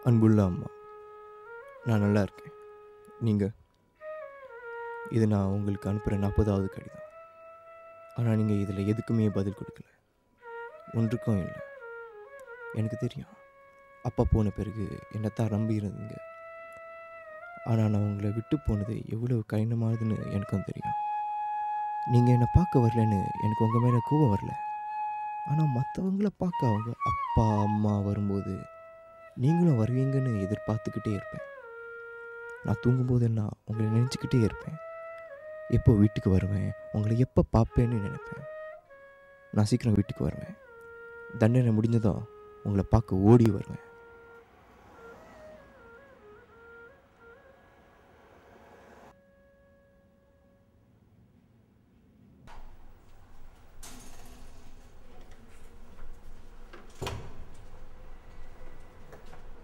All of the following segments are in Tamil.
அன்புள்ள அம்மா, நான் நல்லா இருக்கேன். நீங்கள் இது நான் உங்களுக்கு அனுப்புகிற 40வது கடிதம். ஆனால் நீங்கள் இதில் எதுக்குமே பதில் கொடுக்கல. ஒன்றுக்கும் இல்லை. எனக்கு தெரியும், அப்பா போன பிறகு என்னத்தான் நம்பி இருந்தீங்க. ஆனால் நான் உங்களை விட்டு போனது எவ்வளோ கடினமானதுன்னு எனக்கும் தெரியும். நீங்கள் என்னை பார்க்க வரலன்னு எனக்கு உங்கள் மேலே கோபம் வரல. ஆனால் மற்றவங்கள பார்க்க அவங்க அப்பா அம்மா வரும்போது நீங்களும் வருவீங்கன்னு எதிர்பார்த்துக்கிட்டே இருப்பேன். நான் தூங்கும்போதெல்லாம் உங்களை நினச்சிக்கிட்டே இருப்பேன். எப்போ வீட்டுக்கு வருவேன், உங்களை எப்போ பார்ப்பேன்னு நினைப்பேன். நான் சீக்கிரம் வீட்டுக்கு வருவேன். தண்டனை முடிஞ்சதும் உங்களை பார்க்க ஓடி வருவேன்.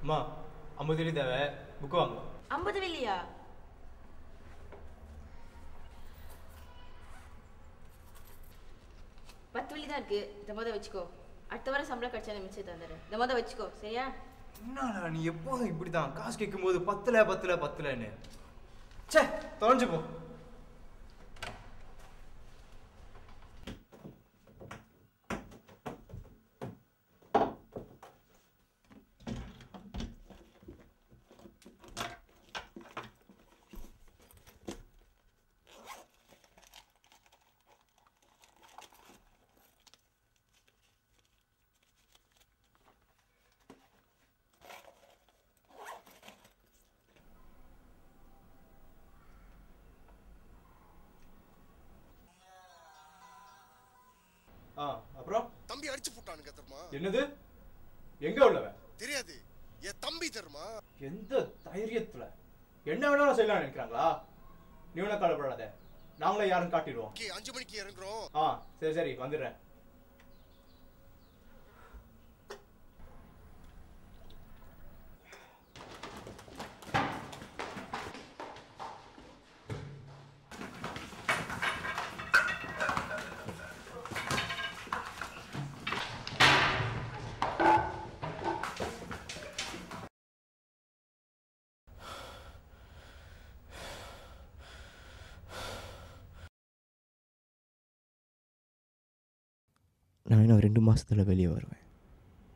அம்மா 50 வெள்ளி தேவை, புக்கு வாங்க. 50 வெள்ளியா? பத்து வெள்ளி தான் இருக்கு. இந்த மொதல் வச்சுக்கோ. அடுத்த வாரம் சம்பளம் கிடைச்சா மிச்சம் தந்துடுறேன். இந்த மொதல் வச்சுக்கோ, சரியா? என்னடா நீ எப்போதும் இப்படி தான் காசு கேட்கும்போது பத்தலன்னு சே தொலைஞ்சு போ. அப்புறம் தம்பி அடிச்சு போட்டானுங்க தெரியுமா? என்னது? எங்க உள்ளவன்? தெரியாது. என் தம்பி தெரியுமா? எந்த தைரியத்துல என்ன வேணாலும் செய்யலாம் நினைக்கிறாங்களா? நீ ஒன்னும் கவலைப்படாத, நாங்களே யாரும் காட்டிடுவோம். 5 மணிக்கு இறங்குறோம். சரி சரி வந்துடுறேன். நான் இன்னும் 2 மாதத்தில் வெளியே வருவேன்.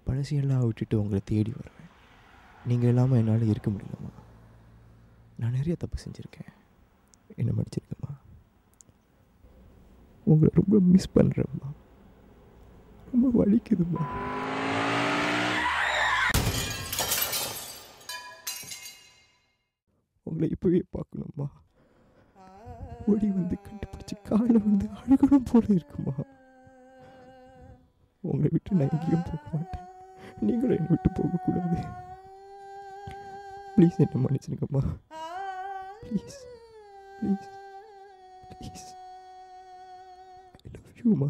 பழசையெல்லாம் விட்டுட்டு உங்களை தேடி வருவேன். நீங்கள் இல்லாமல் என்னால் இருக்க முடியலம்மா. நான் நிறைய தப்பு செஞ்சுருக்கேன். என்ன மன்னிச்சிருக்கேம்மா. உங்களை ரொம்ப மிஸ் பண்ணுறேம்மா. ரொம்ப வலிக்குதும்மா. உங்களை இப்போவே பார்க்கணும்மா. ஓடி வந்து கண்டுபிடிச்சி காலில் வந்து அழுகணும் போல இருக்குமா. உங்களை விட்டு நான் எங்கேயும் போக மாட்டேன். நீங்களும் என்னை விட்டு போகக்கூடாது. ப்ளீஸ் என்ன மன்னிச்சிருங்கம்மா. Please please please. I love யூமா.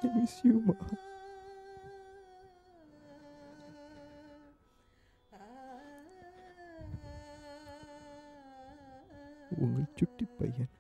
ஐ மிஸ் யூமா. உங்கள் சுட்டி பையன்